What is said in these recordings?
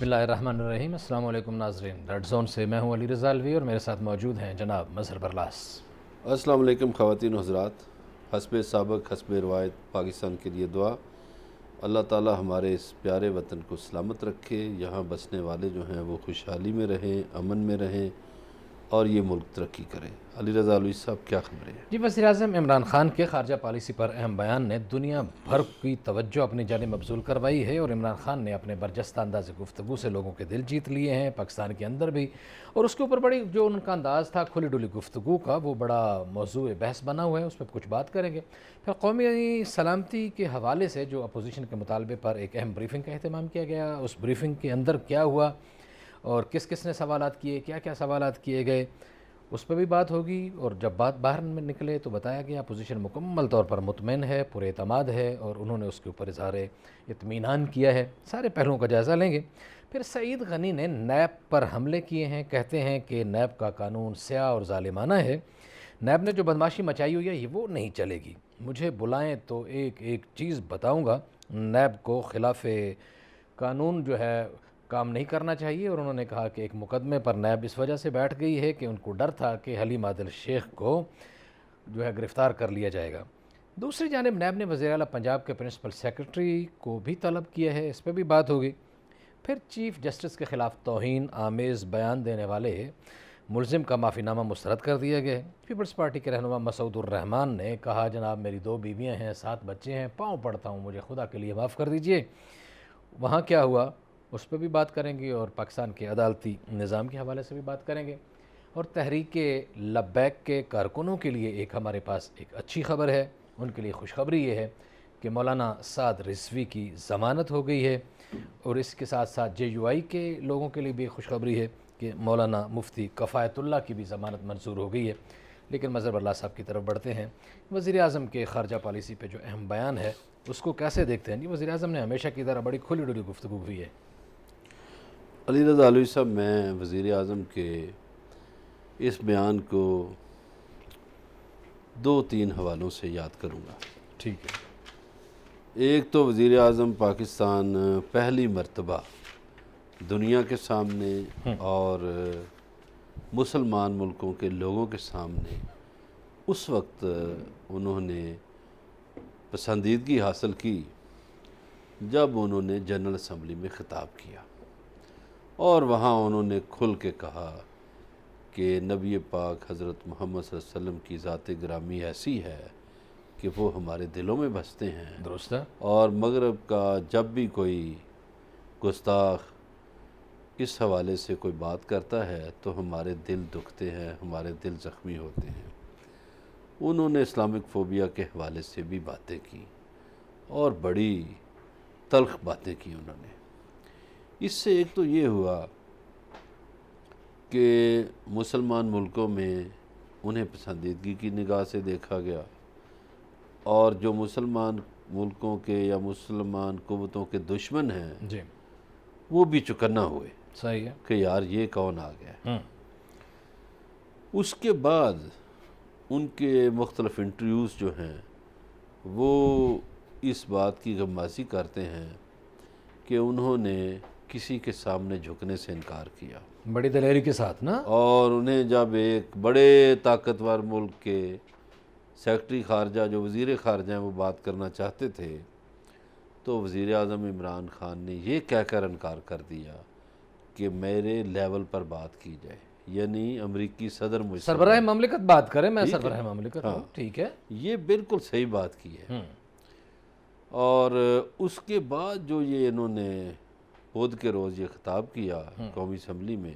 بسم اللہ الرحمن الرحیم۔ السلام علیکم ناظرین، ریڈ زون سے میں ہوں علی رضا الوی اور میرے ساتھ موجود ہیں جناب مظہر برلاس۔ السلام علیکم خواتین و حضرات، حسب سابق حسب روایت پاکستان کے لیے دعا۔ اللہ تعالی ہمارے اس پیارے وطن کو سلامت رکھے، یہاں بسنے والے جو ہیں وہ خوشحالی میں رہیں، امن میں رہیں اور یہ ملک ترقی کرے۔ علی رضا الوی صاحب کیا خبریں ہیں؟ جی، وزیر اعظم عمران خان کے خارجہ پالیسی پر اہم بیان نے دنیا بھر کی توجہ اپنی جانب مبذول کروائی ہے اور عمران خان نے اپنے برجستہ انداز گفتگو سے لوگوں کے دل جیت لیے ہیں، پاکستان کے اندر بھی، اور اس کے اوپر بڑی جو ان کا انداز تھا کھلی ڈلی گفتگو کا، وہ بڑا موضوع بحث بنا ہوا ہے، اس پہ کچھ بات کریں گے۔ پھر قومی سلامتی کے حوالے سے جو اپوزیشن کے مطالبے پر ایک اہم بریفنگ کا اہتمام کیا گیا، اس بریفنگ کے اندر کیا ہوا اور کس کس نے سوالات کیے، کیا کیا سوالات کیے گئے، اس پہ بھی بات ہوگی۔ اور جب بات باہر میں نکلے تو بتایا گیا اپوزیشن مکمل طور پر مطمئن ہے، پر اعتماد ہے اور انہوں نے اس کے اوپر اظہار اطمینان کیا ہے۔ سارے پہلوؤں کا جائزہ لیں گے۔ پھر سعید غنی نے نیب پر حملے کیے ہیں، کہتے ہیں کہ نیب کا قانون سیاہ اور ظالمانہ ہے، نیب نے جو بدماشی مچائی ہوئی ہے یہ وہ نہیں چلے گی، مجھے بلائیں تو ایک ایک چیز بتاؤں گا۔ نیب کو خلاف قانون جو ہے کام نہیں کرنا چاہیے، اور انہوں نے کہا کہ ایک مقدمے پر نیب اس وجہ سے بیٹھ گئی ہے کہ ان کو ڈر تھا کہ حلیم عادل شیخ کو جو ہے گرفتار کر لیا جائے گا۔ دوسری جانب نیب نے وزیر اعلیٰ پنجاب کے پرنسپل سیکرٹری کو بھی طلب کیا ہے، اس پہ بھی بات ہوگی۔ پھر چیف جسٹس کے خلاف توہین آمیز بیان دینے والے ملزم کا معافی نامہ مسترد کر دیا گیا ہے۔ پیپلز پارٹی کے رہنما مسعود الرحمان نے کہا جناب میری 2 بیویاں ہیں، 7 بچے ہیں، پاؤں پڑتا ہوں مجھے خدا کے لیے معاف کر دیجئے۔ وہاں کیا ہوا اس پہ بھی بات کریں گے، اور پاکستان کے عدالتی نظام کے حوالے سے بھی بات کریں گے۔ اور تحریک لبیک کے کارکنوں کے لیے ایک ہمارے پاس ایک اچھی خبر ہے، ان کے لیے خوشخبری یہ ہے کہ مولانا سعد رضوی کی ضمانت ہو گئی ہے، اور اس کے ساتھ ساتھ JUI کے لوگوں کے لیے بھی خوشخبری ہے کہ مولانا مفتی کفایت اللہ کی بھی ضمانت منظور ہو گئی ہے۔ لیکن مظہر برلاس صاحب کی طرف بڑھتے ہیں۔ وزیر اعظم کے خارجہ پالیسی پہ جو اہم بیان ہے اس کو کیسے دیکھتے ہیں؟ جی، وزیر اعظم نے ہمیشہ کی طرح بڑی کھلی ڈلی گفتگو ہوئی ہے۔ علی رضا الوی صاحب، میں وزیر اعظم کے اس بیان کو 2-3 حوالوں سے یاد کروں گا۔ ٹھیک ہے۔ ایک تو وزیر اعظم پاکستان پہلی مرتبہ دنیا کے سامنے اور مسلمان ملکوں کے لوگوں کے سامنے اس وقت انہوں نے پسندیدگی حاصل کی جب انہوں نے جنرل اسمبلی میں خطاب کیا، اور وہاں انہوں نے کھل کے کہا کہ نبی پاک حضرت محمد صلی اللہ علیہ وسلم کی ذات گرامی ایسی ہے کہ وہ ہمارے دلوں میں بستے ہیں، درست ہے۔ اور مغرب کا جب بھی کوئی گستاخ اس حوالے سے کوئی بات کرتا ہے تو ہمارے دل دکھتے ہیں، ہمارے دل زخمی ہوتے ہیں۔ انہوں نے اسلامک فوبیا کے حوالے سے بھی باتیں کی اور بڑی تلخ باتیں کی انہوں نے۔ اس سے ایک تو یہ ہوا کہ مسلمان ملکوں میں انہیں پسندیدگی کی نگاہ سے دیکھا گیا، اور جو مسلمان ملکوں کے یا مسلمان قوتوں کے دشمن ہیں جی، وہ بھی چکنا ہوئے صحیح ہے۔ کہ یار یہ کون آ گیا۔ اس کے بعد ان کے مختلف انٹرویوز جو ہیں وہ اس بات کی غمازی کرتے ہیں کہ انہوں نے کسی کے سامنے جھکنے سے انکار کیا، بڑی دلیری کے ساتھ نا۔ اور انہیں جب ایک بڑے طاقتور ملک کے سیکرٹری خارجہ جو وزیر خارجہ ہیں وہ بات کرنا چاہتے تھے تو وزیر اعظم عمران خان نے یہ کہہ کر انکار کر دیا کہ میرے لیول پر بات کی جائے، یعنی امریکی صدر مجھ سے سربراہ مملکت بات کریں، میں ٹھیک ہے۔ سربراہ مملکت ہوں، ٹھیک ہے۔ یہ بالکل صحیح بات کی ہے۔ اور اس کے بعد جو یہ انہوں نے بدھ کے روز یہ خطاب کیا قومی اسمبلی میں،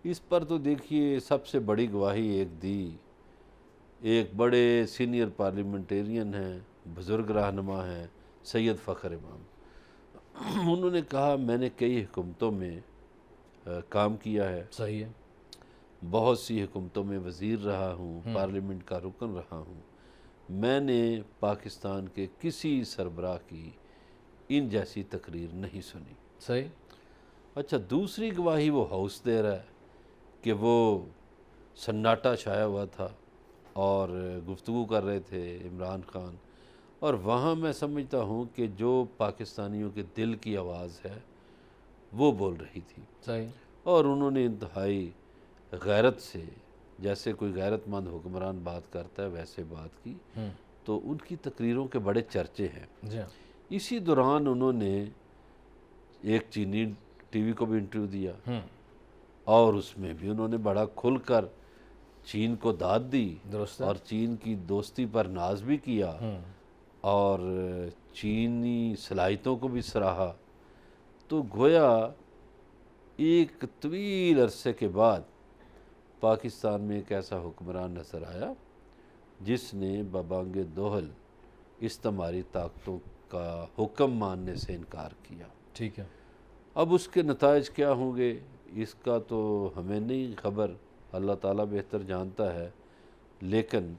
اس پر تو دیکھیے سب سے بڑی گواہی ایک دی، ایک بڑے سینئر پارلیمنٹیرین ہیں، بزرگ رہنما ہیں، سید فخر امام۔ انہوں نے کہا میں نے کئی حکومتوں میں کام کیا ہے، صحیح ہے۔ بہت سی حکومتوں میں وزیر رہا ہوں، پارلیمنٹ کا رکن رہا ہوں، میں نے پاکستان کے کسی سربراہ کی ان جیسی تقریر نہیں سنی۔ صحیح۔ اچھا، دوسری گواہی وہ ہاؤس دے رہا ہے کہ وہ سناٹا چھایا ہوا تھا اور گفتگو کر رہے تھے عمران خان، اور وہاں میں سمجھتا ہوں کہ جو پاکستانیوں کے دل کی آواز ہے وہ بول رہی تھی، صحیح. اور انہوں نے انتہائی غیرت سے، جیسے کوئی غیرت مند حکمران بات کرتا ہے ویسے بات کی. تو ان کی تقریروں کے بڑے چرچے ہیں. جی ہاں. اسی دوران انہوں نے ایک چینی ٹی وی کو بھی انٹرویو دیا، اور اس میں بھی انہوں نے بڑا کھل کر چین کو داد دی، درست ہے. اور چین کی دوستی پر ناز بھی کیا، اور چینی صلاحیتوں کو بھی سراہا. تو گویا ایک طویل عرصے کے بعد پاکستان میں ایک ایسا حکمران نظر آیا جس نے ببانگ دوحل استعماری طاقتوں کا حکم ماننے سے انکار کیا. ٹھیک ہے. اب اس کے نتائج کیا ہوں گے اس کا تو ہمیں نہیں خبر، اللہ تعالیٰ بہتر جانتا ہے، لیکن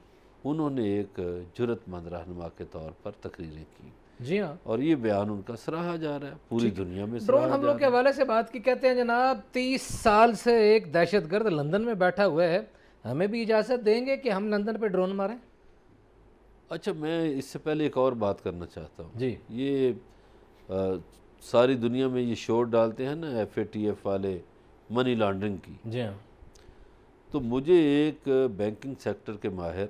انہوں نے ایک جرأت مند رہنما کے طور پر تقریریں کی. جی ہاں. اور یہ بیان ان کا سراہا جا رہا ہے، پوری دنیا میں ڈرون سراہا حملوں جا کے رہا ہے. حوالے سے بات کی، کہتے ہیں جناب 30 سال سے ایک دہشت گرد لندن میں بیٹھا ہوا ہے، ہمیں بھی اجازت دیں گے کہ ہم لندن پہ ڈرون ماریں؟ اچھا، میں اس سے پہلے ایک اور بات کرنا چاہتا ہوں. جی. یہ ساری دنیا میں یہ شور ڈالتے ہیں نا FATF والے منی لانڈرنگ کی. جی ہاں. تو مجھے ایک بینکنگ سیکٹر کے ماہر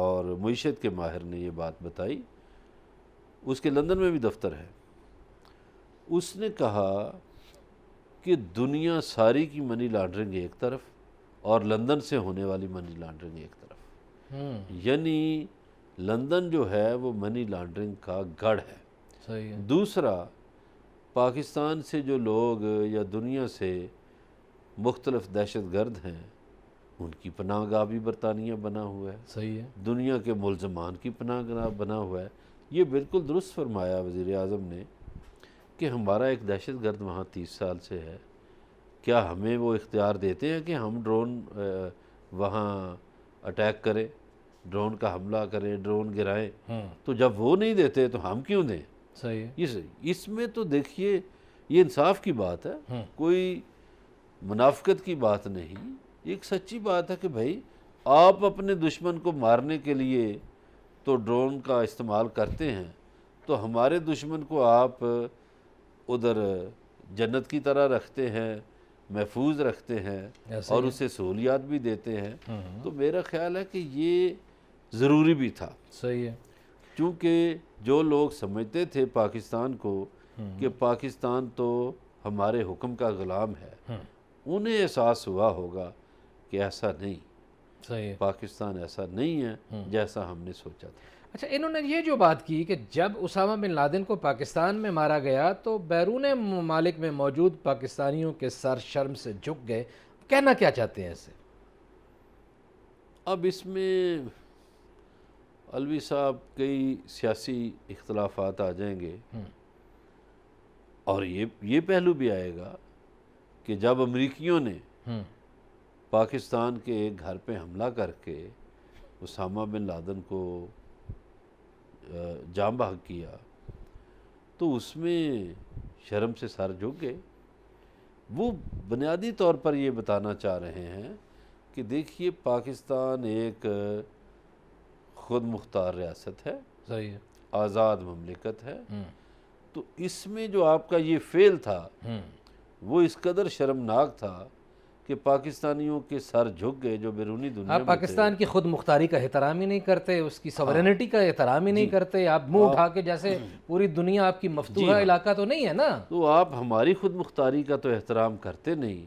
اور معیشت کے ماہر نے یہ بات بتائی، اس کے لندن میں بھی دفتر ہے. اس نے کہا کہ دنیا ساری کی منی لانڈرنگ ایک طرف اور لندن سے ہونے والی منی لانڈرنگ ایک طرف، یعنی لندن جو ہے وہ منی لانڈرنگ کا گڑھ ہے. صحیح ہے. دوسرا، پاکستان سے جو لوگ یا دنیا سے مختلف دہشت گرد ہیں ان کی پناہ گاہ بھی برطانیہ بنا ہوا ہے، صحیح ہے. دنیا کے ملزمان کی پناہ گاہ بنا ہوا ہے. یہ بالکل درست فرمایا وزیر اعظم نے کہ ہمارا ایک دہشت گرد وہاں 30 سال سے ہے، کیا ہمیں وہ اختیار دیتے ہیں کہ ہم ڈرون وہاں اٹیک کریں، ڈرون کا حملہ کریں، ڈرون گرائیں؟ تو جب وہ نہیں دیتے تو ہم کیوں دیں؟ صحیح ہے. اس میں تو دیکھیے یہ انصاف کی بات ہے، کوئی منافقت کی بات نہیں. ایک سچی بات ہے کہ بھائی آپ اپنے دشمن کو مارنے کے لیے تو ڈرون کا استعمال کرتے ہیں، تو ہمارے دشمن کو آپ ادھر جنت کی طرح رکھتے ہیں، محفوظ رکھتے ہیں، اور اسے سہولیات بھی دیتے ہیں. تو میرا خیال ہے کہ یہ ضروری بھی تھا. صحیح ہے. چونکہ جو لوگ سمجھتے تھے پاکستان کو کہ پاکستان تو ہمارے حکم کا غلام ہے، انہیں احساس ہوا ہوگا کہ ایسا نہیں، صحیح ہے. پاکستان ایسا نہیں ہے جیسا ہم نے سوچا تھا. اچھا، انہوں نے یہ جو بات کی کہ جب اسامہ بن لادن کو پاکستان میں مارا گیا تو بیرون ممالک میں موجود پاکستانیوں کے سر شرم سے جھک گئے، کہنا کیا چاہتے ہیں اس سے؟ اب اس میں الوی صاحب کئی سیاسی اختلافات آ جائیں گے، اور یہ پہلو بھی آئے گا کہ جب امریکیوں نے پاکستان کے ایک گھر پہ حملہ کر کے اسامہ بن لادن کو جاں بحق کیا تو اس میں شرم سے سر جھک گئے. وہ بنیادی طور پر یہ بتانا چاہ رہے ہیں کہ دیکھیے پاکستان ایک خود مختار ریاست ہے، صحیح ہے. آزاد مملکت ہے. تو اس میں جو آپ کا یہ فعل تھا وہ اس قدر شرمناک تھا کہ پاکستانیوں کے سر جھک گئے جو بیرونی دنیا آپ میں پاکستان کی خود مختاری کا احترام ہی نہیں کرتے، اس کی سورینٹی کا احترام ہی نہیں کرتے، آپ منہ اٹھا کے جیسے پوری دنیا آپ کی مفتوحہ علاقہ تو نہیں ہے نا. تو آپ ہماری خود مختاری کا تو احترام کرتے نہیں،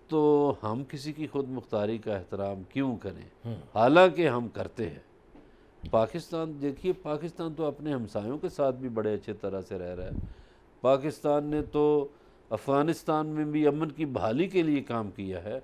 تو ہم کسی کی خود مختاری کا احترام کیوں کریں؟ حالانکہ ہم کرتے ہیں. پاکستان دیکھیے، پاکستان تو اپنے ہمسایوں کے ساتھ بھی بڑے اچھے طرح سے رہ رہا ہے. پاکستان نے تو افغانستان میں بھی امن کی بحالی کے لیے کام کیا ہے.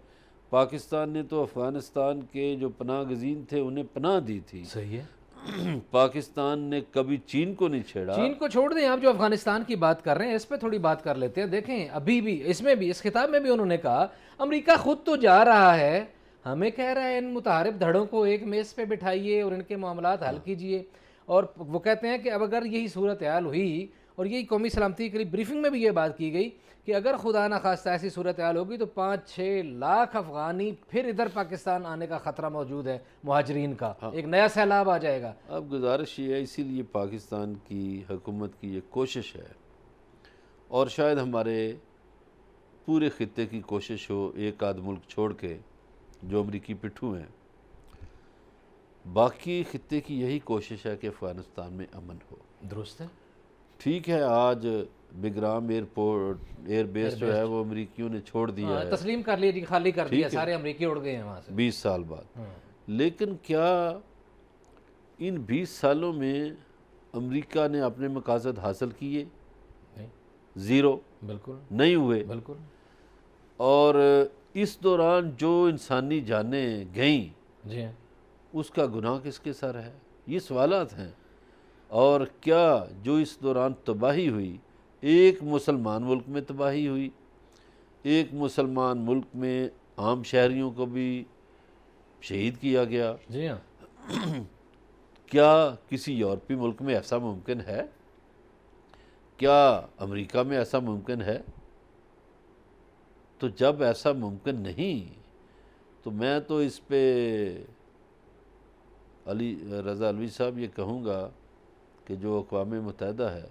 پاکستان نے تو افغانستان کے جو پناہ گزین تھے انہیں پناہ دی تھی. صحیح ہے. پاکستان نے کبھی چین کو نہیں چھیڑا. چین کو چھوڑ دیں، آپ جو افغانستان کی بات کر رہے ہیں اس پہ تھوڑی بات کر لیتے ہیں. دیکھیں ابھی بھی اس میں بھی، اس خطاب میں بھی انہوں نے کہا امریکہ خود تو جا رہا ہے، ہمیں کہہ رہا ہے ان متحارب دھڑوں کو ایک میز پہ بٹھائیے اور ان کے معاملات حل کیجئے. اور وہ کہتے ہیں کہ اب اگر یہی صورتحال ہوئی، اور یہی قومی سلامتی کے لیے بریفنگ میں بھی یہ بات کی گئی کہ اگر خدا نخواستہ ایسی صورتحال ہوگی تو 5-6 لاکھ افغانی پھر ادھر پاکستان آنے کا خطرہ موجود ہے، مہاجرین کا ایک نیا سیلاب آ جائے گا. اب گزارش یہ ہے، اسی لیے پاکستان کی حکومت کی یہ کوشش ہے اور شاید ہمارے پورے خطے کی کوشش ہو، ایک آدھ ملک چھوڑ کے جو امریکی پٹھو ہیں، باقی خطے کی یہی کوشش ہے کہ افغانستان میں امن ہو۔ درست ہے۔ ٹھیک ہے، آج بگرام ایئر بیس جو ہے وہ امریکیوں نے چھوڑ دیا ہے، تسلیم کر لیا جی، خالی کر دیا، ٹھیک ہے، سارے امریکی اڑ گئے ہیں وہاں سے 20 سال بعد۔ لیکن کیا ان 20 سالوں میں امریکہ نے اپنے مقاصد حاصل کیے؟ نہیں، زیرو، بالکل نہیں ہوئے۔ بالکل۔ اور اس دوران جو انسانی جانیں گئیں، جی ہاں، اس کا گناہ کس کے سر ہے؟ یہ سوالات ہیں۔ اور کیا جو اس دوران تباہی ہوئی، ایک مسلمان ملک میں تباہی ہوئی، ایک مسلمان ملک میں عام شہریوں کو بھی شہید کیا گیا، جی ہاں، کیا کسی یورپی ملک میں ایسا ممکن ہے؟ کیا امریکہ میں ایسا ممکن ہے؟ تو جب ایسا ممکن نہیں تو میں تو اس پہ رضا علوی صاحب یہ کہوں گا کہ جو اقوام متحدہ ہے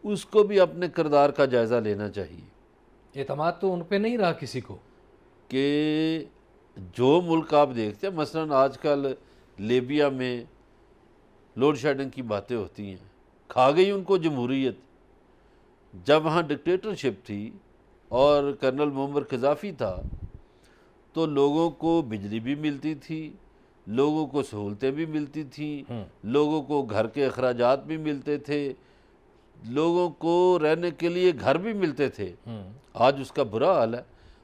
اس کو بھی اپنے کردار کا جائزہ لینا چاہیے اعتماد تو ان پہ نہیں رہا کسی کو۔ کہ جو ملک آپ دیکھتے ہیں، مثلا آج کل لیبیا میں لوڈ شیڈنگ کی باتیں ہوتی ہیں، کھا گئی ان کو جمہوریت۔ جب وہاں ڈکٹیٹرشپ تھی اور کرنل معمر قذافی تھا تو لوگوں کو بجلی بھی ملتی تھی، لوگوں کو سہولتیں بھی ملتی تھیں، لوگوں کو گھر کے اخراجات بھی ملتے تھے، لوگوں کو رہنے کے لیے گھر بھی ملتے تھے۔ آج اس کا برا حال ہے۔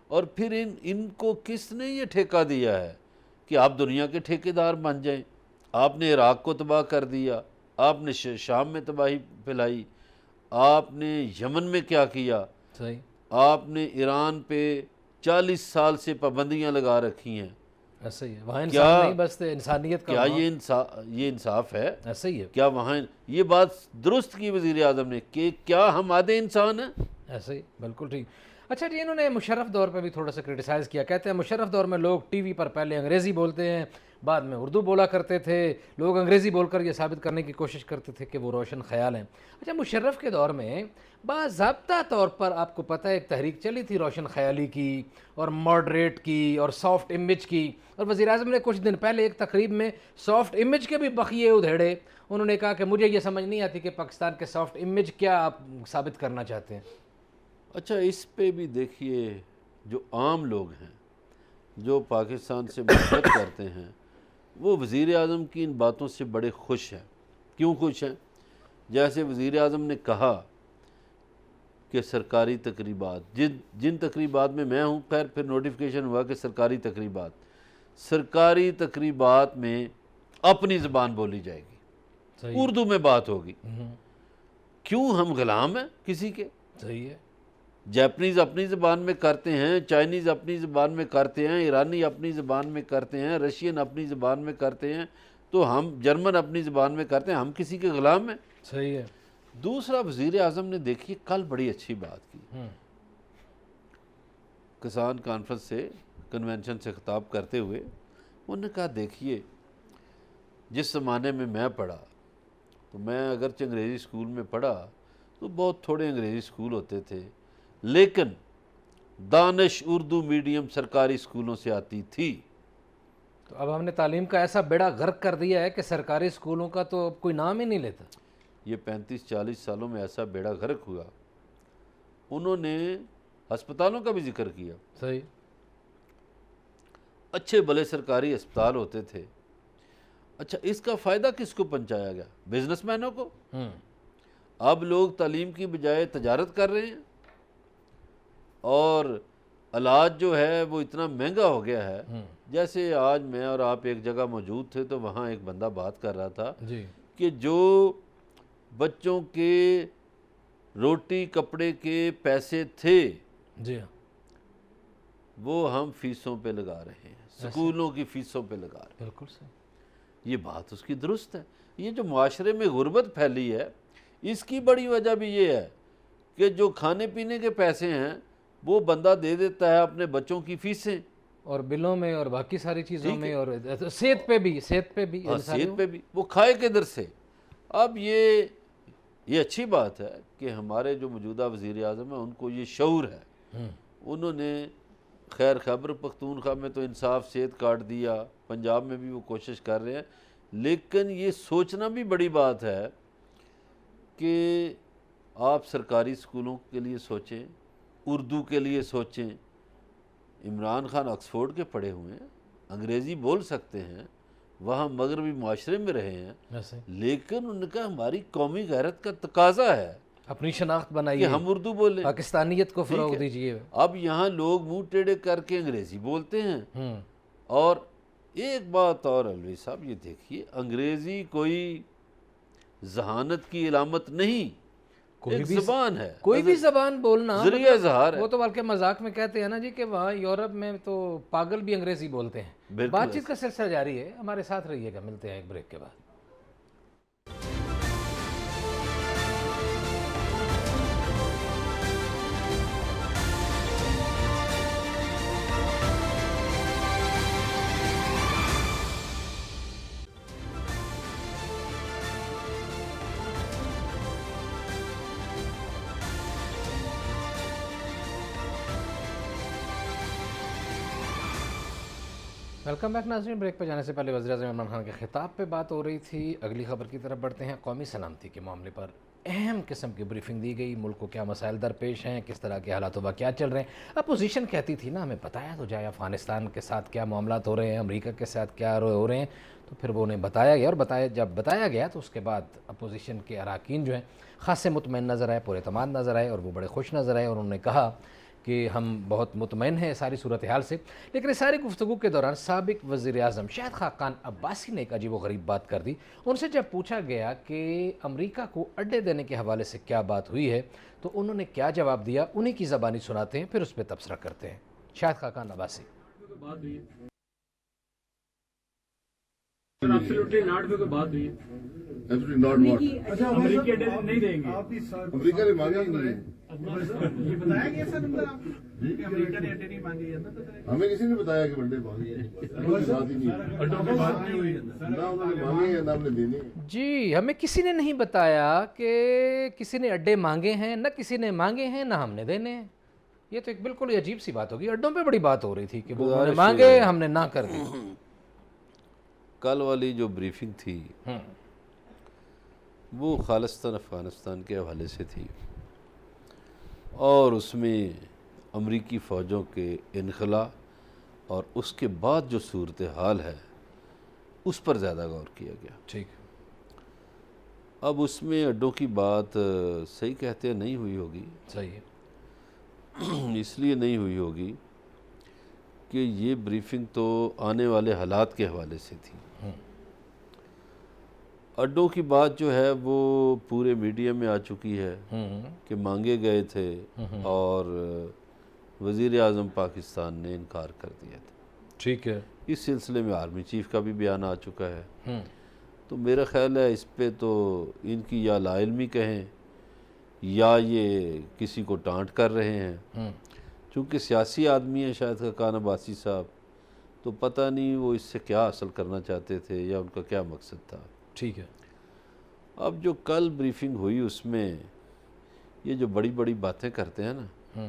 اور پھر ان کو کس نے یہ ٹھیکہ دیا ہے کہ آپ دنیا کے ٹھیکیدار بن جائیں؟ آپ نے عراق کو تباہ کر دیا، آپ نے شام میں تباہی پھیلائی، آپ نے یمن میں کیا کیا، صحیح، آپ نے ایران پہ 40 سال سے پابندیاں لگا رکھی ہیں۔ ایسا ہی ہے، وہاں انسان نہیں بستے، انسانیت کا کیا وہاں یہ انصاف ہے؟ ایسا ہی ہے، کیا وہاں یہ بات درست کی وزیر اعظم نے کہ کیا ہم آدھے انسان ہیں؟ ایسا ہی، بالکل ٹھیک۔ اچھا جی، انہوں نے مشرف دور پہ بھی تھوڑا سا کرٹیسائز کیا، کہتے ہیں مشرف دور میں لوگ ٹی وی پر پہلے انگریزی بولتے ہیں، بعد میں اردو بولا کرتے تھے، لوگ انگریزی بول کر یہ ثابت کرنے کی کوشش کرتے تھے کہ وہ روشن خیال ہیں۔ اچھا، مشرف کے دور میں باضابطہ طور پر آپ کو پتہ ہے ایک تحریک چلی تھی روشن خیالی کی اور ماڈریٹ کی اور سافٹ امیج کی، اور وزیر اعظم نے کچھ دن پہلے ایک تقریب میں سافٹ امیج کے بھی بخیے ادھیڑے۔ انہوں نے کہا کہ مجھے یہ سمجھ نہیں آتی کہ پاکستان کے سافٹ امیج کیا آپ ثابت کرنا چاہتے ہیں۔ اچھا، اس پہ بھی دیکھیے، جو عام لوگ ہیں جو پاکستان سے محبت کرتے ہیں وہ وزیر اعظم کی ان باتوں سے بڑے خوش ہیں۔ کیوں خوش ہیں؟ جیسے وزیر اعظم نے کہا کہ سرکاری تقریبات، جن تقریبات میں میں ہوں، خیر پھر نوٹیفیکیشن ہوا کہ سرکاری تقریبات میں اپنی زبان بولی جائے گی، اردو میں بات ہوگی۔ کیوں ہم غلام ہیں کسی کے؟ صحیح ہے، جیپنیز اپنی زبان میں کرتے ہیں، چائنیز اپنی زبان میں کرتے ہیں، ایرانی اپنی زبان میں کرتے ہیں، رشین اپنی زبان میں کرتے ہیں، تو ہم جرمن اپنی زبان میں کرتے ہیں، ہم کسی کے غلام ہیں؟ صحیح ہے۔ دوسرا، وزیر اعظم نے دیکھیے کل بڑی اچھی بات کی، کسان کانفرنس سے، کنونشن سے خطاب کرتے ہوئے انہوں نے کہا دیکھیے، جس زمانے میں میں پڑھا تو میں اگرچہ انگریزی اسکول میں پڑھا تو بہت تھوڑے انگریزی اسکول ہوتے تھے، لیکن دانش اردو میڈیم سرکاری اسکولوں سے آتی تھی۔ تو اب ہم نے تعلیم کا ایسا بیڑا غرق کر دیا ہے کہ سرکاری اسکولوں کا تو اب کوئی نام ہی نہیں لیتا۔ یہ 35-40 سالوں میں ایسا بیڑا غرق ہوا۔ انہوں نے ہسپتالوں کا بھی ذکر کیا، صحیح، اچھے بھلے سرکاری اسپتال ہوتے تھے۔ اچھا، اس کا فائدہ کس کو پہنچایا گیا؟ بزنس مینوں کو۔ اب لوگ تعلیم کی بجائے تجارت کر رہے ہیں، اور علاج جو ہے وہ اتنا مہنگا ہو گیا ہے۔ جیسے آج میں اور آپ ایک جگہ موجود تھے تو وہاں ایک بندہ بات کر رہا تھا جی، کہ جو بچوں کے روٹی کپڑے کے پیسے تھے جی ہاں، وہ ہم فیسوں پہ لگا رہے ہیں، سکولوں کی فیسوں پہ لگا رہے ہیں۔ بالکل صحیح، یہ بات اس کی درست ہے۔ یہ جو معاشرے میں غربت پھیلی ہے، اس کی بڑی وجہ بھی یہ ہے کہ جو کھانے پینے کے پیسے ہیں وہ بندہ دے دیتا ہے اپنے بچوں کی فیسیں، اور بلوں میں اور باقی ساری چیزوں میں، اور صحت پہ بھی صحت پہ بھی وہ کھائے کدھر سے؟ اب یہ یہ اچھی بات ہے کہ ہمارے جو موجودہ وزیر اعظم ہیں ان کو یہ شعور ہے. انہوں نے خیر خیبر پختونخوا میں تو انصاف صحت کارڈ دیا، پنجاب میں بھی وہ کوشش کر رہے ہیں، لیکن یہ سوچنا بھی بڑی بات ہے کہ آپ سرکاری اسکولوں کے لیے سوچیں، اردو کے لیے سوچیں. عمران خان آکسفورڈ کے پڑھے ہوئے ہیں، انگریزی بول سکتے ہیں، وہاں مغربی معاشرے میں رہے ہیں، لیکن ان کا ہماری قومی غیرت کا تقاضا ہے اپنی شناخت کہ بنائیے، ہم اردو بولیں، پاکستانیت کو فروغ ٹھیک ہے. دیجیے. اب یہاں لوگ منہ ٹیڑھے کر کے انگریزی بولتے ہیں. اور ایک بات اور الوی صاحب، یہ دیکھیے انگریزی کوئی ذہانت کی علامت نہیں، ایک زبان ہے، کوئی بھی زبان بولنا ذریعہ اظہار ہے. وہ تو بلکہ مذاق میں کہتے ہیں نا جی کہ وہاں یورپ میں تو پاگل بھی انگریزی بولتے ہیں. بات چیت کا سلسلہ جاری ہے، ہمارے ساتھ رہیے گا، ملتے ہیں ایک بریک کے بعد. ویلکم بیک ناظرین. بریک پہ جانے سے پہلے وزیر اعظم عمران خان کے خطاب پہ بات ہو رہی تھی. اگلی خبر کی طرف بڑھتے ہیں. قومی سلامتی کے معاملے پر اہم قسم کی بریفنگ دی گئی. ملک کو کیا مسائل درپیش ہیں، کس طرح کے حالات و واقعات چل رہے ہیں. اپوزیشن کہتی تھی نا ہمیں بتایا تو جائے افغانستان کے ساتھ کیا معاملات ہو رہے ہیں، امریکہ کے ساتھ کیا ہو رہے ہیں. تو پھر وہ انہیں بتایا گیا، اور جب بتایا گیا تو اس کے بعد اپوزیشن کے اراکین جو ہیں خاصے مطمئن نظر آئے، پورے اعتماد نظر آئے، اور وہ بڑے خوش نظر آئے. اور انہوں نے کہا کہ ہم بہت مطمئن ہیں ساری صورتحال سے. لیکن اس ساری گفتگو کے دوران سابق وزیر اعظم شاہد خاقان عباسی نے ایک عجیب و غریب بات کر دی. ان سے جب پوچھا گیا کہ امریکہ کو اڈے دینے کے حوالے سے کیا بات ہوئی ہے تو انہوں نے کیا جواب دیا، انہی کی زبانی سناتے ہیں، پھر اس پہ تبصرہ کرتے ہیں. شاہد خاقان عباسی. ایبسلیوٹلی ناٹ پہ کوئی بات ہوئی ہے. Absolutely not what? اچھا امریکہ نہیں دیں گے. امریکہ نے مانگا ہی نہیں ہے. یہ بتایا گیا سر نمبر آپ کو کہ امریکہ نے اڈے نہیں مانگے ہے نا؟ ہمیں کسی نے بتایا کہ بنڈے مانگے ہیں. بات ہی نہیں. اڈوں پہ بات نہیں ہوئی ہے. نہ انہوں نے مانگے ہیں نہ ہم نے دینے ہیں. جی، ہمیں کسی نے نہیں بتایا کہ کسی نے اڈے مانگے ہیں، نہ کسی نے مانگے ہیں، نہ ہم نے دینے ہیں. یہ تو ایک بالکل ہی عجیب سی بات ہوگی. اڈوں پہ بڑی بات ہو رہی تھی کہ وہ انہوں نے مانگے، ہم نے نہ کر دی. کل والی جو بریفنگ تھی وہ خالصتاً افغانستان کے حوالے سے تھی، اور اس میں امریکی فوجوں کے انخلا اور اس کے بعد جو صورتحال ہے اس پر زیادہ غور کیا گیا. ٹھیک. اب اس میں اڈوں کی بات صحیح کہتے ہیں نہیں ہوئی ہوگی. صحیح ہے. اس لیے نہیں ہوئی ہوگی کہ یہ بریفنگ تو آنے والے حالات کے حوالے سے تھی. اڈوں کی بات جو ہے وہ پورے میڈیا میں آ چکی ہے کہ مانگے گئے تھے اور وزیر اعظم پاکستان نے انکار کر دیا تھا. ٹھیک ہے. اس سلسلے میں آرمی چیف کا بھی بیان آ چکا ہے. تو میرا خیال ہے اس پہ تو ان کی یا لا علمی کہیں یا یہ کسی کو ٹانٹ کر رہے ہیں. چونکہ سیاسی آدمی ہیں شاہد خاقان عباسی صاحب، تو پتہ نہیں وہ اس سے کیا حاصل کرنا چاہتے تھے یا ان کا کیا مقصد تھا. ٹھیک ہے. اب جو کل بریفنگ ہوئی اس میں یہ جو بڑی بڑی باتیں کرتے ہیں نا،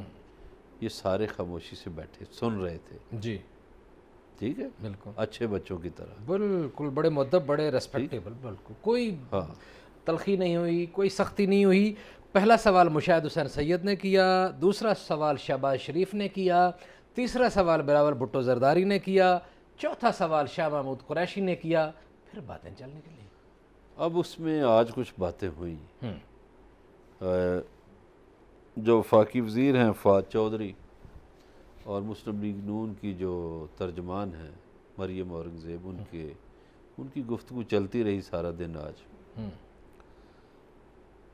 یہ سارے خاموشی سے بیٹھے سن رہے تھے. جی ٹھیک ہے، بالکل اچھے بچوں کی طرح. بالکل بڑے مؤدب، بڑے ریسپیکٹیبل. بالکل کوئی تلخی نہیں ہوئی، کوئی سختی نہیں ہوئی. پہلا سوال مشاہد حسین سید نے کیا، دوسرا سوال شہباز شریف نے کیا، تیسرا سوال بلاول بھٹو زرداری نے کیا، چوتھا سوال شاہ محمود قریشی نے کیا. پھر باتیں چلنے کے لیے اب اس میں آج کچھ باتیں ہوئیں. جو وفاقی وزیر ہیں فواد چودھری اور مسلم لیگ نون کی جو ترجمان ہیں مریم اورنگزیب، ان کی گفتگو چلتی رہی سارا دن آج.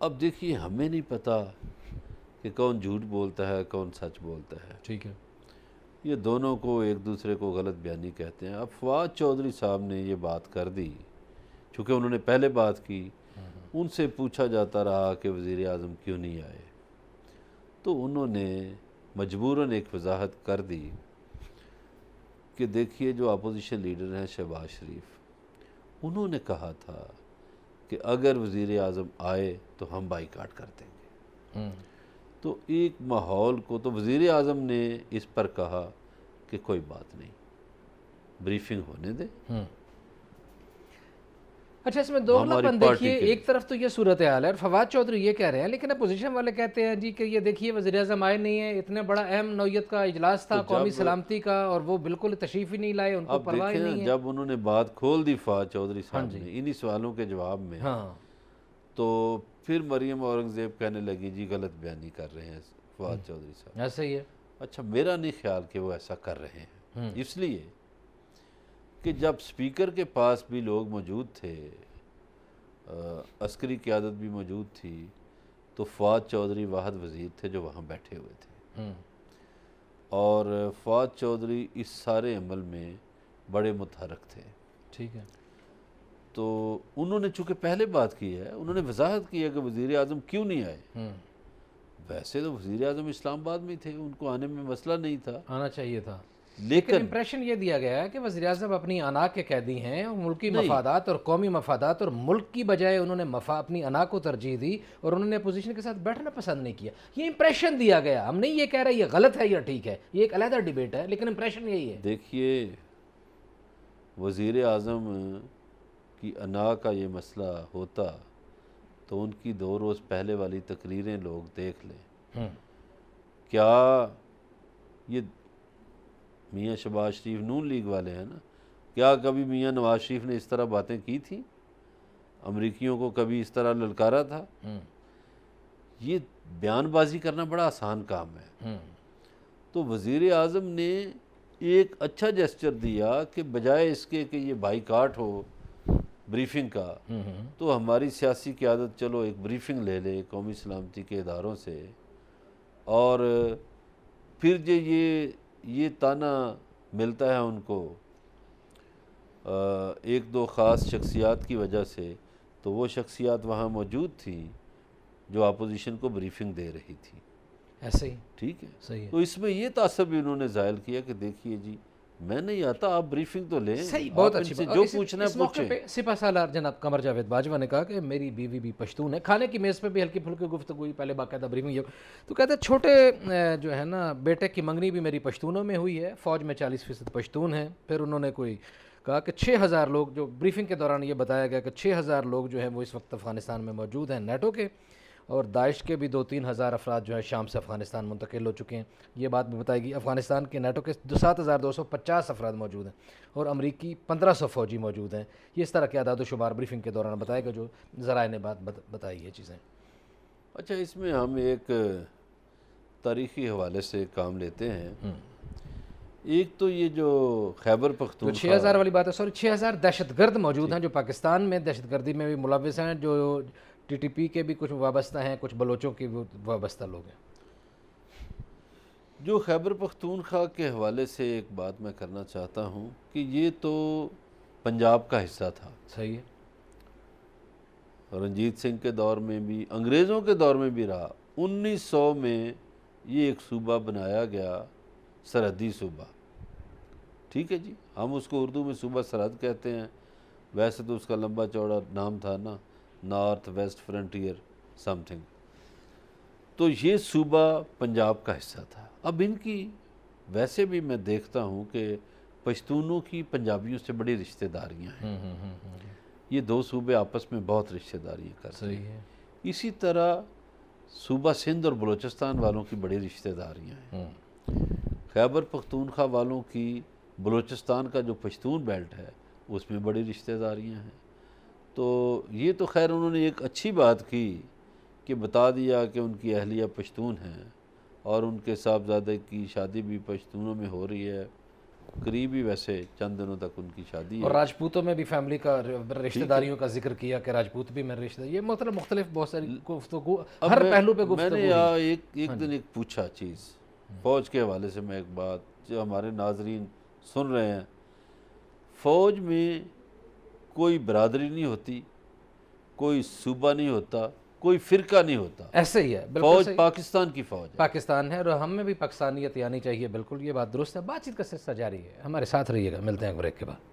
اب دیکھیے ہمیں نہیں پتہ کہ کون جھوٹ بولتا ہے کون سچ بولتا ہے. ٹھیک ہے. یہ دونوں کو ایک دوسرے کو غلط بیانی کہتے ہیں. اب فواد چودھری صاحب نے یہ بات کر دی، چونکہ انہوں نے پہلے بات کی. ان سے پوچھا جاتا رہا کہ وزیر اعظم کیوں نہیں آئے، تو انہوں نے مجبوراً ایک وضاحت کر دی کہ دیکھیے جو اپوزیشن لیڈر ہیں شہباز شریف، انہوں نے کہا تھا کہ کہ اگر وزیر اعظم آئے تو ہم بائیکاٹ کر دیں گے. تو ایک ماحول کو تو وزیر اعظم نے اس پر کہا کہ کوئی بات نہیں، بریفنگ ہونے دیں. اچھا، اس میں دوغلا ہماری پن پارٹی دیکھیے، کے ایک طرف تو یہ صورتحال ہے اور فواد چودھری یہ کہہ رہے ہیں، لیکن اپوزیشن والے کہتے ہیں جی کہ یہ دیکھیے وزیر اعظم آئے نہیں ہیں، اتنے بڑا اہم نوعیت کا اجلاس تھا قومی سلامتی کا اور وہ بالکل تشریف ہی نہیں لائے، ان کو اب پرواہ ہی دیکھیں نہیں نا، ہے. جب انہوں نے بات کھول دی فواد چودھری صاحب نے انہی سوالوں کے جواب میں، ہاں، تو پھر مریم اورنگزیب کہنے لگی جی غلط بیانی کر رہے ہیں فواد چودھری صاحب. ایسا ہی ہے. اچھا، میرا نہیں خیال کہ وہ ایسا کر رہے ہیں، اس لیے کہ جب سپیکر کے پاس بھی لوگ موجود تھے، عسکری قیادت بھی موجود تھی، تو فواد چودھری واحد وزیر تھے جو وہاں بیٹھے ہوئے تھے، اور فواد چودھری اس سارے عمل میں بڑے متحرک تھے. ٹھیک ہے. تو انہوں نے چونکہ پہلے بات کی ہے، انہوں نے وضاحت کی ہے کہ وزیر اعظم کیوں نہیں آئے. ویسے تو وزیر اعظم اسلام آباد میں تھے، ان کو آنے میں مسئلہ نہیں تھا، آنا چاہیے تھا، لیکن لیکن امپریشن یہ دیا گیا ہے کہ وزیر اعظم اپنی انا کے قیدی ہیں اور ملکی مفادات اور قومی مفادات اور ملک کی بجائے انہوں نے اپنی انا کو ترجیح دی اور انہوں نے اپوزیشن کے ساتھ بیٹھنا پسند نہیں کیا. یہ امپریشن دیا گیا، ہم نہیں یہ کہہ رہے یہ غلط ہے یا ٹھیک ہے، یہ ایک علیحدہ ڈیبیٹ ہے، لیکن امپریشن یہی ہے. دیکھیے وزیر اعظم کی انا کا یہ مسئلہ ہوتا تو ان کی 2 روز پہلے والی تقریریں لوگ دیکھ لیں. کیا یہ میاں شہباز شریف نون لیگ والے ہیں نا، کیا کبھی میاں نواز شریف نے اس طرح باتیں کی تھیں؟ امریکیوں کو کبھی اس طرح للکارا تھا؟ یہ بیان بازی کرنا بڑا آسان کام ہے. تو وزیر اعظم نے ایک اچھا جیسچر دیا کہ بجائے اس کے کہ یہ بائیکاٹ ہو بریفنگ کا، تو ہماری سیاسی قیادت چلو ایک بریفنگ لے لے قومی سلامتی کے اداروں سے، اور پھر جو یہ تانا ملتا ہے ان کو 1-2 خاص شخصیات کی وجہ سے، تو وہ شخصیات وہاں موجود تھیں جو اپوزیشن کو بریفنگ دے رہی تھی. ایسے ہی ٹھیک ہے، صحیح ہے. تو اس میں یہ تعصب بھی انہوں نے ظاہر کیا کہ دیکھیے جی میں نہیں آتا، آپ بریفنگ تو لیں، صحیح، بہت آپ اچھی ان سے بات. جو اور پوچھنا اس ہے موقع پوچھیں. پہ سپہ سالار جناب قمر جاوید باجوہ نے کہا کہ میری بیوی بھی پشتون ہے. کھانے کی میز پہ بھی ہلکی پھلکی گفتگو ہوئی، پہلے باقاعدہ بریفنگ. تو کہتے ہیں چھوٹے جو ہے نا بیٹے کی منگنی بھی میری پشتونوں میں ہوئی ہے، فوج میں 40% پشتون ہیں. پھر انہوں نے کوئی کہا کہ 6000 لوگ، جو بریفنگ کے دوران یہ بتایا گیا کہ 6000 لوگ جو ہیں وہ اس وقت افغانستان میں موجود ہیں نیٹو کے، اور داعش کے بھی 2-3 ہزار افراد جو ہیں شام سے افغانستان منتقل ہو چکے ہیں. یہ بات بھی بتائی گئی. افغانستان کے نیٹو کے 7250 افراد موجود ہیں اور امریکی 1500 فوجی موجود ہیں. یہ اس طرح کے اعداد و شمار بریفنگ کے دوران بتائے گا جو ذرائع نے بات بتائی ہے چیزیں. اچھا، اس میں ہم ایک تاریخی حوالے سے کام لیتے ہیں. ایک تو یہ جو خیبر پختونخوا 6000 والی بات ہے، 6000 دہشت گرد موجود ہیں جو پاکستان میں دہشت گردی میں بھی ملوث ہیں، جو ٹی ٹی پی کے بھی کچھ وابستہ ہیں، کچھ بلوچوں کے بھی وابستہ لوگ ہیں. جو خیبر پختونخوا کے حوالے سے ایک بات میں کرنا چاہتا ہوں کہ یہ تو پنجاب کا حصہ تھا. صحیح ہے. رنجیت سنگھ کے دور میں بھی، انگریزوں کے دور میں بھی رہا. 1900 میں یہ ایک صوبہ بنایا گیا، سرحدی صوبہ. ٹھیک ہے جی، ہم اس کو اردو میں صوبہ سرحد کہتے ہیں، ویسے تو اس کا لمبا چوڑا نام تھا نا، north west frontier some thing. تو یہ صوبہ پنجاب کا حصہ تھا. اب ان کی ویسے بھی میں دیکھتا ہوں کہ پشتونوں کی پنجابیوں سے بڑی رشتہ داریاں ہیں. یہ 2 صوبے آپس میں بہت رشتہ داریاں کرتے ہیں. صحیح ہے. اسی طرح صوبہ سندھ اور بلوچستان والوں کی بڑی رشتہ داریاں ہیں. خیبر پختونخوا والوں کی بلوچستان کا جو پشتون بیلٹ ہے اس میں بڑی رشتہ داریاں ہیں. تو یہ تو خیر انہوں نے ایک اچھی بات کی کہ بتا دیا کہ ان کی اہلیہ پشتون ہیں اور ان کے صاحبزادے کی شادی بھی پشتونوں میں ہو رہی ہے. قریبی ویسے چند دنوں تک ان کی شادی ہے. اور راجپوتوں میں بھی فیملی کا رشتہ داریوں کا ذکر کیا کہ راجپوت بھی میرے رشتہ. یہ مختلف بہت ساری گفتگو، ہر پہلو پہ گفتگو. میں نے ایک دن ایک پوچھا چیز فوج کے حوالے سے، میں ایک بات جو ہمارے ناظرین سن رہے ہیں، فوج میں کوئی برادری نہیں ہوتی، کوئی صوبہ نہیں ہوتا، کوئی فرقہ نہیں ہوتا. ایسے ہی ہے، بالکل فوج صحیح. پاکستان کی فوج ہے. پاکستان ہے اور ہم میں بھی پاکستانیت آنی چاہیے. بالکل یہ بات درست ہے. بات چیت کا سلسلہ جاری ہے، ہمارے ساتھ رہیے گا. ملتے ہیں بریک کے بعد.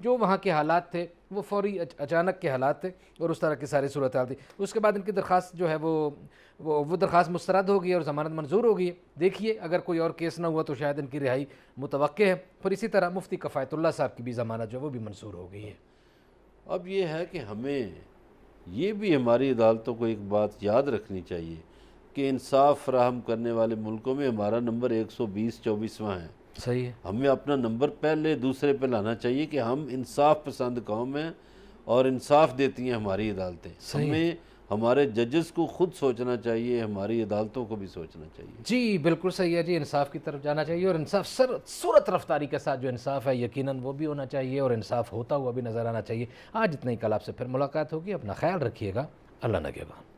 جو وہاں کے حالات تھے وہ فوری اچانک کے حالات تھے اور اس طرح کی ساری صورتحال تھی. اس کے بعد ان کی درخواست جو ہے وہ درخواست مسترد ہو گئی اور ضمانت منظور ہو گئی. دیکھیے اگر کوئی اور کیس نہ ہوا تو شاید ان کی رہائی متوقع ہے. پھر اسی طرح مفتی کفایت اللہ صاحب کی بھی ضمانت جو ہے وہ بھی منظور ہو گئی ہے. اب یہ ہے کہ ہمیں یہ بھی ہماری عدالتوں کو ایک بات یاد رکھنی چاہیے کہ انصاف فراہم کرنے والے ملکوں میں ہمارا نمبر 120-24واں ہے. صحیح ہے. ہمیں اپنا نمبر پہلے دوسرے پہ لانا چاہیے کہ ہم انصاف پسند قوم ہیں اور انصاف دیتی ہیں ہماری عدالتیں. ہمیں ہمارے ججز کو خود سوچنا چاہیے, ہماری عدالتوں کو بھی سوچنا چاہیے. جی بالکل صحیح ہے جی, انصاف کی طرف جانا چاہیے اور انصاف صورت رفتاری کے ساتھ جو انصاف ہے یقیناً وہ بھی ہونا چاہیے اور انصاف ہوتا ہوا بھی نظر آنا چاہیے. آج اتنا ہی, کل آپ سے پھر ملاقات ہوگی. اپنا خیال رکھیے گا. اللہ نگہبان.